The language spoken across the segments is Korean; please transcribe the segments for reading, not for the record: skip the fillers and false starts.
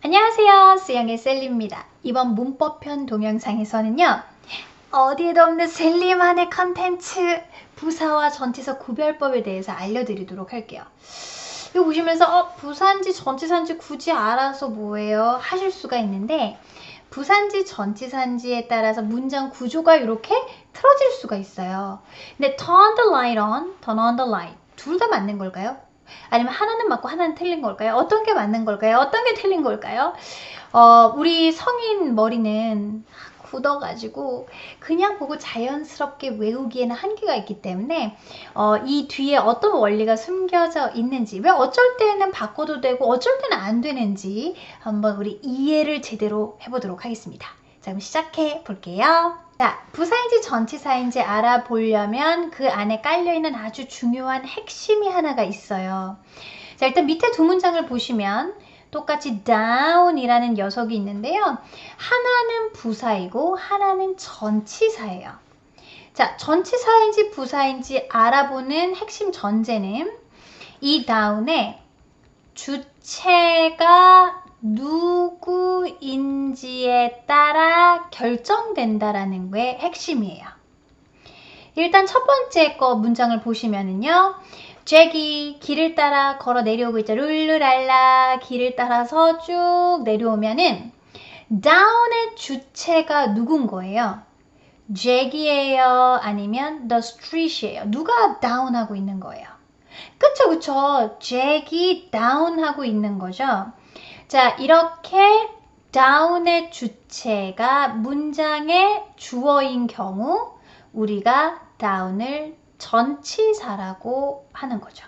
안녕하세요. 수영의 셀리입니다. 이번 문법편 동영상에서는요. 어디에도 없는 셀리만의 컨텐츠 부사와 전치사 구별법에 대해서 알려드리도록 할게요. 이거 보시면서 부사인지 전치사인지 굳이 알아서 뭐예요? 하실 수가 있는데 부사인지 전치사인지에 따라서 문장 구조가 이렇게 틀어질 수가 있어요. 근데 turn the light on, turn on the light 둘 다 맞는 걸까요? 아니면 하나는 맞고 하나는 틀린 걸까요? 어떤 게 맞는 걸까요? 어떤 게 틀린 걸까요? 우리 성인 머리는 굳어가지고 그냥 보고 자연스럽게 외우기에는 한계가 있기 때문에 이 뒤에 어떤 원리가 숨겨져 있는지, 왜 어쩔 때는 바꿔도 되고 어쩔 때는 안 되는지 한번 우리 이해를 제대로 해보도록 하겠습니다. 자, 그럼 시작해 볼게요. 자, 부사인지 전치사인지 알아보려면 그 안에 깔려있는 아주 중요한 핵심이 하나가 있어요. 자, 일단 밑에 두 문장을 보시면 똑같이 down이라는 녀석이 있는데요. 하나는 부사이고 하나는 전치사예요. 자, 전치사인지 부사인지 알아보는 핵심 전제는 이 down에 주체가 누구인지에 따라 결정된다라는 게 핵심이에요. 일단 첫 번째 거 문장을 보시면은요. 잭이 길을 따라 걸어 내려오고 있죠. 룰루랄라 길을 따라서 쭉 내려오면은 down의 주체가 누군 거예요? 잭이에요? 아니면 the street이에요? 누가 down하고 있는 거예요? 그쵸. 잭이 down하고 있는 거죠. 자, 이렇게 down의 주체가 문장의 주어인 경우 우리가 down을 전치사라고 하는 거죠.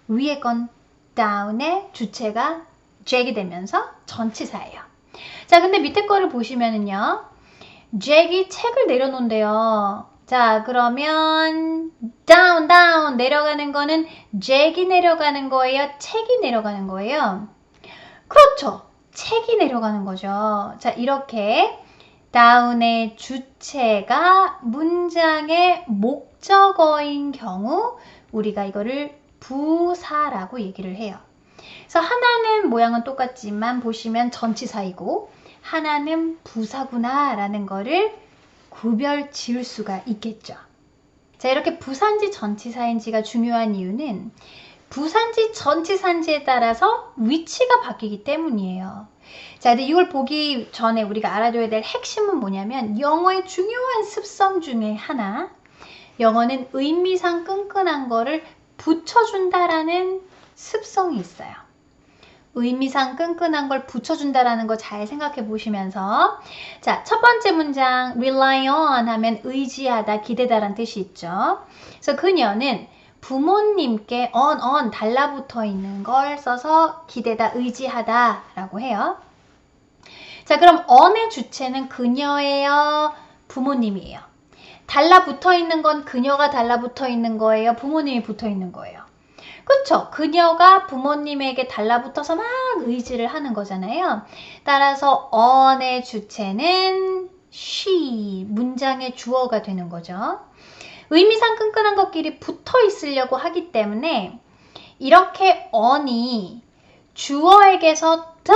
위에 건 down의 주체가 잭이 되면서 전치사예요. 자, 근데 밑에 거를 보시면은요. 잭이 책을 내려놓은대요. 자, 그러면 down 내려가는 거는 잭이 내려가는 거예요? 책이 내려가는 거예요? 그렇죠. 책이 내려가는 거죠. 자, 이렇게 down의 주체가 문장의 목적어인 경우 우리가 이거를 부사라고 얘기를 해요. 그래서 하나는 모양은 똑같지만 보시면 전치사이고 하나는 부사구나 라는 거를 구별 지을 수가 있겠죠. 자, 이렇게 부사인지 전치사인지가 중요한 이유는 부사인지 전치사인지에 따라서 위치가 바뀌기 때문이에요. 자, 근데 이걸 보기 전에 우리가 알아둬야 될 핵심은 뭐냐면 영어의 중요한 습성 중에 하나, 영어는 의미상 끈끈한 거를 붙여준다라는 습성이 있어요. 의미상 끈끈한 걸 붙여준다라는 거 잘 생각해 보시면서 자, 첫 번째 문장 rely on 하면 의지하다, 기대다라는 뜻이 있죠. 그래서 그녀는 부모님께 on 달라붙어 있는 걸 써서 기대다, 의지하다 라고 해요. 자, 그럼 on의 주체는 그녀예요? 부모님이에요? 달라붙어 있는 건 그녀가 달라붙어 있는 거예요? 부모님이 붙어 있는 거예요? 그쵸? 그녀가 부모님에게 달라붙어서 막 의지를 하는 거잖아요. 따라서 on의 주체는 she, 문장의 주어가 되는 거죠. 의미상 끈끈한 것끼리 붙어 있으려고 하기 때문에 이렇게 on이 주어에게서 더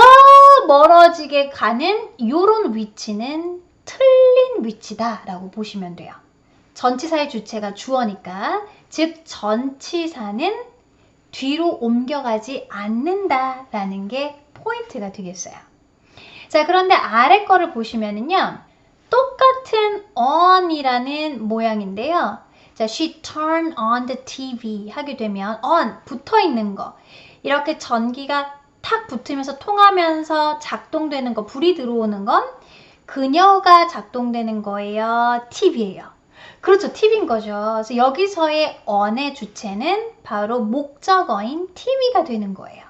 멀어지게 가는 이런 위치는 틀린 위치다라고 보시면 돼요. 전치사의 주체가 주어니까, 즉 전치사는 뒤로 옮겨가지 않는다라는 게 포인트가 되겠어요. 자, 그런데 아래 거를 보시면은요. 똑같은 on이라는 모양인데요. 자, she turned on the TV 하게 되면 on, 붙어있는 거. 이렇게 전기가 탁 붙으면서 통하면서 작동되는 거, 불이 들어오는 건 그녀가 작동되는 거예요? TV예요? 그렇죠. TV인 거죠. 그래서 여기서의 on의 주체는 바로 목적어인 TV가 되는 거예요.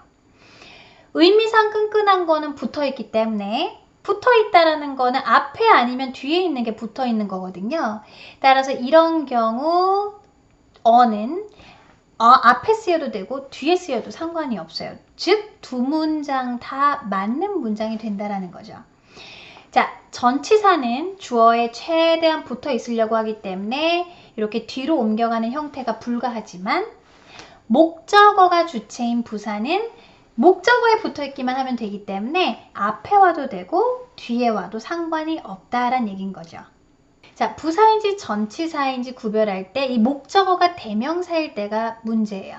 의미상 끈끈한 거는 붙어있기 때문에 붙어있다라는 거는 앞에 아니면 뒤에 있는 게 붙어있는 거거든요. 따라서 이런 경우 on은 앞에 쓰여도 되고 뒤에 쓰여도 상관이 없어요. 즉, 두 문장 다 맞는 문장이 된다라는 거죠. 자, 전치사는 주어에 최대한 붙어 있으려고 하기 때문에 이렇게 뒤로 옮겨가는 형태가 불가하지만 목적어가 주체인 부사는 목적어에 붙어있기만 하면 되기 때문에 앞에 와도 되고 뒤에 와도 상관이 없다란 얘기인 거죠. 자, 부사인지 전치사인지 구별할 때 이 목적어가 대명사일 때가 문제예요.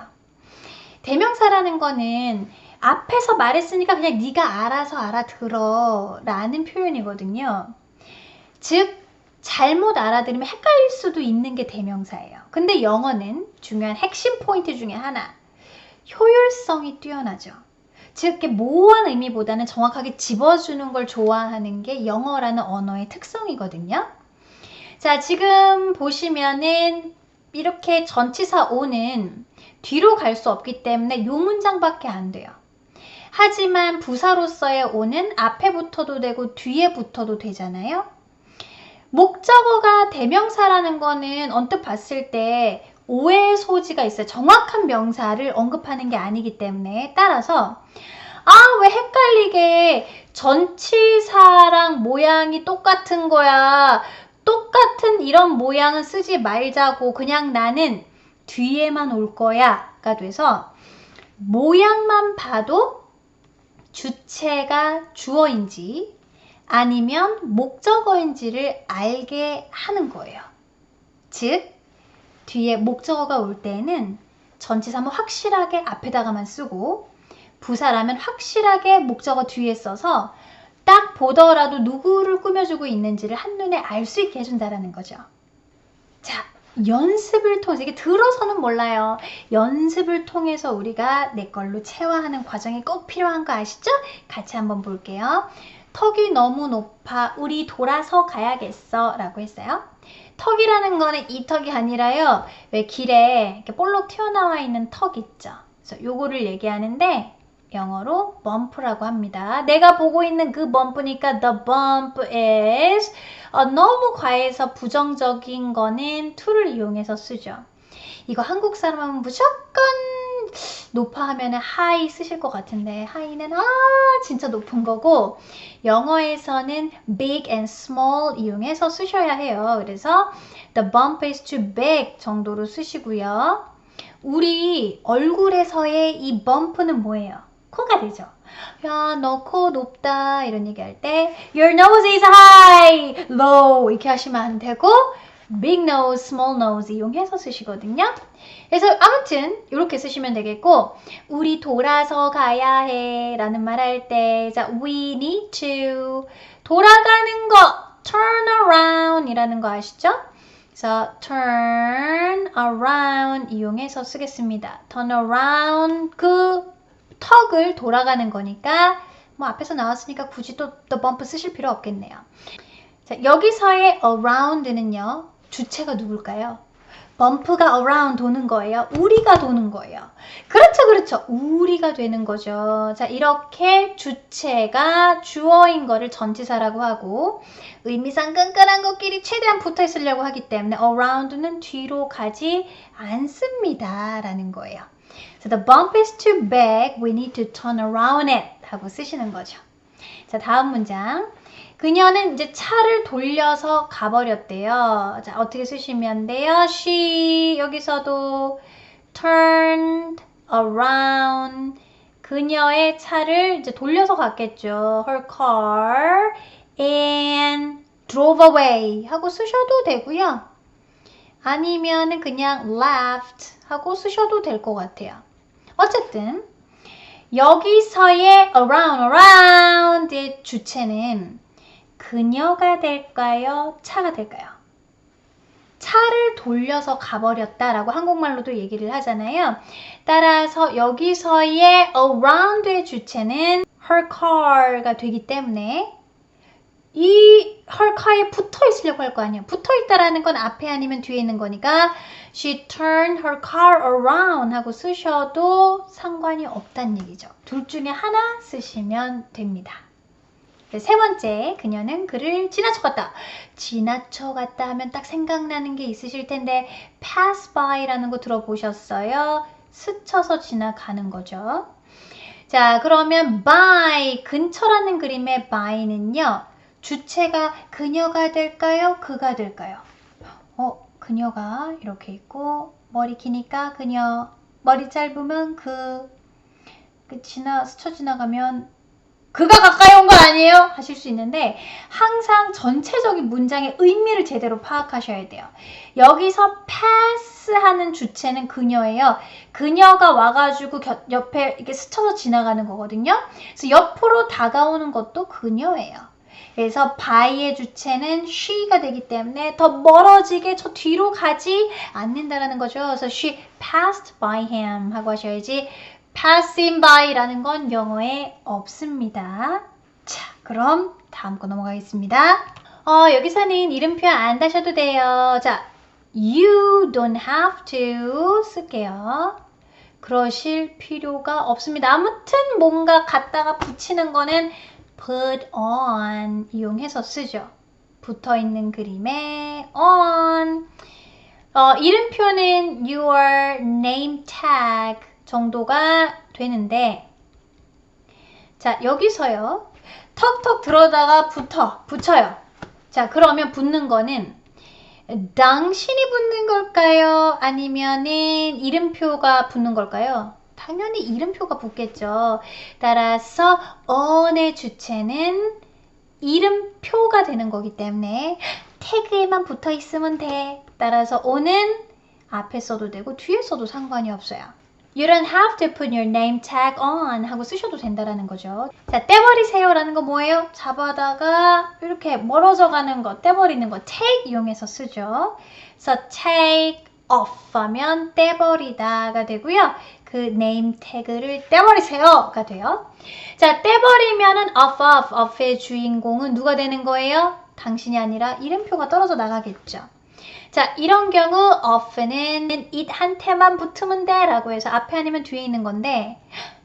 대명사라는 거는 앞에서 말했으니까 그냥 네가 알아서 알아들어 라는 표현이거든요. 즉 잘못 알아들으면 헷갈릴 수도 있는 게 대명사예요. 근데 영어는 중요한 핵심 포인트 중에 하나, 효율성이 뛰어나죠. 즉 이렇게 모호한 의미보다는 정확하게 집어주는 걸 좋아하는 게 영어라는 언어의 특성이거든요. 자, 지금 보시면은 이렇게 전치사 오는 뒤로 갈 수 없기 때문에 요 문장밖에 안 돼요. 하지만 부사로서의 오는 앞에 붙어도 되고 뒤에 붙어도 되잖아요. 목적어가 대명사라는 거는 언뜻 봤을 때 오해의 소지가 있어요. 정확한 명사를 언급하는 게 아니기 때문에. 따라서 왜 헷갈리게 전치사랑 모양이 똑같은 거야. 똑같은 이런 모양은 쓰지 말자고 그냥 나는 뒤에만 올 거야 가 돼서 모양만 봐도 주체가 주어인지 아니면 목적어인지를 알게 하는 거예요. 즉 뒤에 목적어가 올 때는 전치사는 확실하게 앞에다가만 쓰고 부사라면 확실하게 목적어 뒤에 써서 딱 보더라도 누구를 꾸며주고 있는지를 한눈에 알 수 있게 해준다는 거죠. 자, 연습을 통해서, 이게 들어서는 몰라요. 연습을 통해서 우리가 내 걸로 체화하는 과정이 꼭 필요한 거 아시죠? 같이 한번 볼게요. 턱이 너무 높아 우리 돌아서 가야겠어 라고 했어요. 턱이라는 거는 이 턱이 아니라요. 왜 길에 이렇게 볼록 튀어나와 있는 턱 있죠. 그래서 요거를 얘기하는데 영어로 bump라고 합니다. 내가 보고 있는 그 bump니까 the bump is 너무 과해서 부정적인 거는 to를 이용해서 쓰죠. 이거 한국 사람 하면 무조건 높아 하면은 high 쓰실 것 같은데 high는 진짜 높은 거고 영어에서는 big and small 이용해서 쓰셔야 해요. 그래서 the bump is too big 정도로 쓰시고요. 우리 얼굴에서의 이 bump는 뭐예요? 코가 되죠. 야, 너 코 높다 이런 얘기할 때 your nose is high, low 이렇게 하시면 안 되고 big nose, small nose 이용해서 쓰시거든요. 그래서 아무튼 이렇게 쓰시면 되겠고 우리 돌아서 가야 해 라는 말 할 때 자, we need to 돌아가는 거 turn around 이라는 거 아시죠? 그래서 turn around 이용해서 쓰겠습니다. turn around 그 턱을 돌아가는 거니까 뭐 앞에서 나왔으니까 굳이 또 the bump 쓰실 필요 없겠네요. 자, 여기서의 around는요. 주체가 누굴까요? 범프가 around 도는 거예요. 우리가 도는 거예요. 그렇죠, 그렇죠. 우리가 되는 거죠. 자, 이렇게 주체가 주어인 거를 전치사라고 하고 의미상 끈끈한 것끼리 최대한 붙어 있으려고 하기 때문에 around는 뒤로 가지 않습니다. 라는 거예요. So the bump is too big. We need to turn around it. 하고 쓰시는 거죠. 자, 다음 문장. 그녀는 이제 차를 돌려서 가버렸대요. 자, 어떻게 쓰시면 돼요? She 여기서도 turned around 그녀의 차를 이제 돌려서 갔겠죠. Her car and drove away 하고 쓰셔도 되고요. 아니면은 그냥 left 하고 쓰셔도 될 것 같아요. 어쨌든 여기서의 around의 주체는 그녀가 될까요? 차가 될까요? 차를 돌려서 가버렸다라고 한국말로도 얘기를 하잖아요. 따라서 여기서의 around의 주체는 her car가 되기 때문에 이 her car에 붙어 있으려고 할 거 아니에요. 붙어 있다라는 건 앞에 아니면 뒤에 있는 거니까 she turned her car around 하고 쓰셔도 상관이 없다는 얘기죠. 둘 중에 하나 쓰시면 됩니다. 세 번째, 그녀는 그를 지나쳐갔다. 지나쳐갔다 하면 딱 생각나는 게 있으실 텐데 pass by라는 거 들어보셨어요? 스쳐서 지나가는 거죠. 자, 그러면 by, 근처라는 그림의 by는요. 주체가 그녀가 될까요? 그가 될까요? 그녀가 이렇게 있고 머리 기니까 그녀, 머리 짧으면 그 스쳐 지나가면 그가 가까이 온 거 아니에요? 하실 수 있는데 항상 전체적인 문장의 의미를 제대로 파악하셔야 돼요. 여기서 pass하는 주체는 그녀예요. 그녀가 와가지고 옆에 이렇게 스쳐서 지나가는 거거든요. 그래서 옆으로 다가오는 것도 그녀예요. 그래서 by의 주체는 she가 되기 때문에 더 멀어지게 저 뒤로 가지 않는다라는 거죠. 그래서 she passed by him 하고 하셔야지 passing by라는 건 영어에 없습니다. 자, 그럼 다음 거 넘어가겠습니다. 여기서는 이름표 안 다셔도 돼요. 자, you don't have to 쓸게요. 그러실 필요가 없습니다. 아무튼 뭔가 갖다가 붙이는 거는 put on 이용해서 쓰죠. 붙어있는 그림에 on. 이름표는 your name tag 정도가 되는데 자 여기서요 턱턱 들어다가 붙여요. 자 그러면 붙는 거는 당신이 붙는 걸까요? 아니면은 이름표가 붙는 걸까요? 당연히 이름표가 붙겠죠. 따라서 on의 주체는 이름표가 되는 거기 때문에 태그에만 붙어 있으면 돼. 따라서 on은 앞에 써도 되고 뒤에 써도 상관이 없어요. You don't have to put your name tag on 하고 쓰셔도 된다라는 거죠. 자, 떼버리세요 라는 거 뭐예요? 잡아다가 이렇게 멀어져 가는 거, 떼버리는 거 take 이용해서 쓰죠. 그래서 take off 하면 떼버리다가 되고요. 그 name tag를 떼버리세요가 돼요. 자, 떼버리면은 off의 주인공은 누가 되는 거예요? 당신이 아니라 이름표가 떨어져 나가겠죠. 자, 이런 경우 off는 it한테만 붙으면 돼 라고 해서 앞에 아니면 뒤에 있는 건데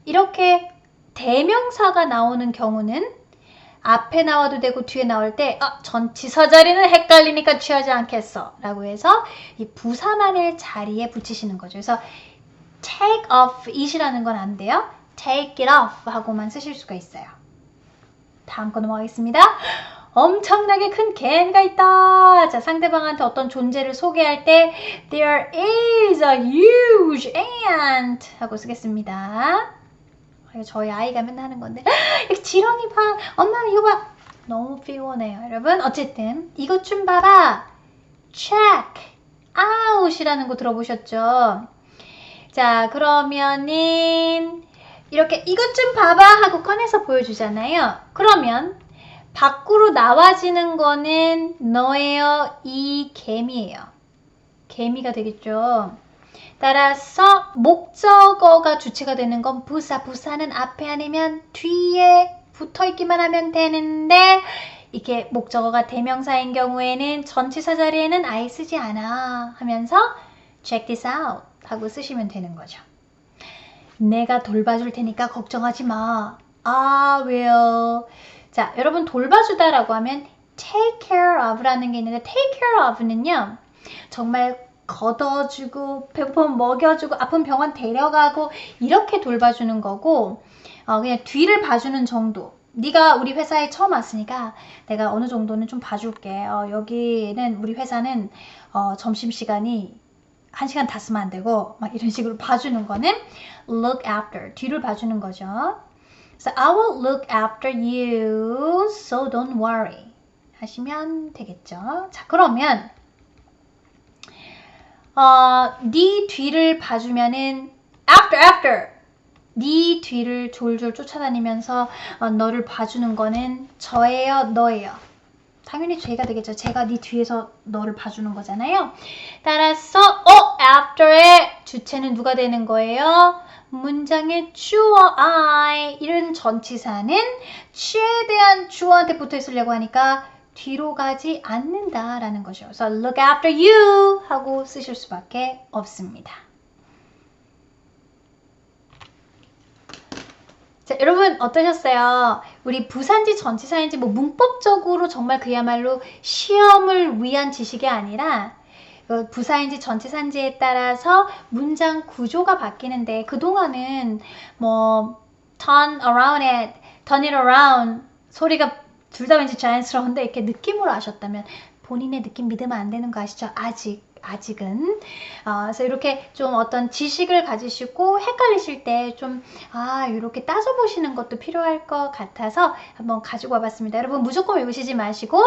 이렇게 대명사가 나오는 경우는 앞에 나와도 되고 뒤에 나올 때 전치사 자리는 헷갈리니까 취하지 않겠어 라고 해서 이 부사만의 자리에 붙이시는 거죠. 그래서 take off it이라는 건 안 돼요. take it off 하고만 쓰실 수가 있어요. 다음 거 넘어가겠습니다. 엄청나게 큰 개미가 있다. 자, 상대방한테 어떤 존재를 소개할 때 There is a huge ant 하고 쓰겠습니다. 이거 저희 아이가 맨날 하는 건데 이렇게 지렁이 봐. 엄마 이거 봐. 너무 피곤해요. 여러분 어쨌든 이것 좀 봐봐. Check out이라는 거 들어보셨죠? 자, 그러면은 이렇게 이것 좀 봐봐 하고 꺼내서 보여주잖아요. 그러면 밖으로 나와지는 거는 너예요? 이 개미예요. 개미가 되겠죠. 따라서 목적어가 주체가 되는 건 부사는 앞에 아니면 뒤에 붙어있기만 하면 되는데 이게 목적어가 대명사인 경우에는 전치사 자리에는 아예 쓰지 않아 하면서 check this out 하고 쓰시면 되는 거죠. 내가 돌봐줄 테니까 걱정하지 마. 왜요? 자, 여러분 돌봐주다라고 하면 take care of라는 게 있는데 take care of는요. 정말 걷어주고 배고프면 먹여주고 아픈 병원 데려가고 이렇게 돌봐주는 거고 그냥 뒤를 봐주는 정도. 네가 우리 회사에 처음 왔으니까 내가 어느 정도는 좀 봐줄게. 여기는 우리 회사는 점심시간이 1시간 다 쓰면 안 되고 막 이런 식으로 봐주는 거는 look after, 뒤를 봐주는 거죠. So I will look after you, so don't worry 하시면 되겠죠. 자, 그러면 네 뒤를 봐주면은 after 네 뒤를 졸졸 쫓아다니면서 너를 봐주는 거는 저예요, 너예요? 당연히 제가 되겠죠. 제가 네 뒤에서 너를 봐주는 거잖아요. 따라서 after의 주체는 누가 되는 거예요? 문장의 주어 I 이런 전치사는 최대한 주어한테 붙어 있으려고 하니까 뒤로 가지 않는다라는 거죠. 그래서 look after you 하고 쓰실 수밖에 없습니다. 자, 여러분 어떠셨어요? 우리 부사인지 전치사인지 뭐 문법적으로 정말 그야말로 시험을 위한 지식이 아니라 부사인지 전치사인지에 따라서 문장 구조가 바뀌는데 그동안은 뭐 turn it around 소리가 둘 다 왠지 자연스러운데 이렇게 느낌으로 아셨다면 본인의 느낌 믿으면 안 되는 거 아시죠? 아직 아직은. 그래서 이렇게 좀 어떤 지식을 가지시고 헷갈리실 때 좀 이렇게 따져보시는 것도 필요할 것 같아서 한번 가지고 와봤습니다. 여러분 무조건 외우시지 마시고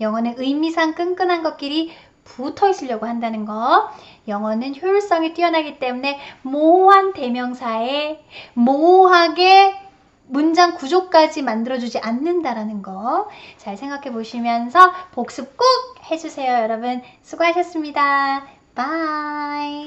영어는 의미상 끈끈한 것끼리 붙어 있으려고 한다는 거. 영어는 효율성이 뛰어나기 때문에 모호한 대명사에 모호하게 문장 구조까지 만들어주지 않는다라는 거 잘 생각해 보시면서 복습 꼭 해주세요. 여러분 수고하셨습니다. 바이.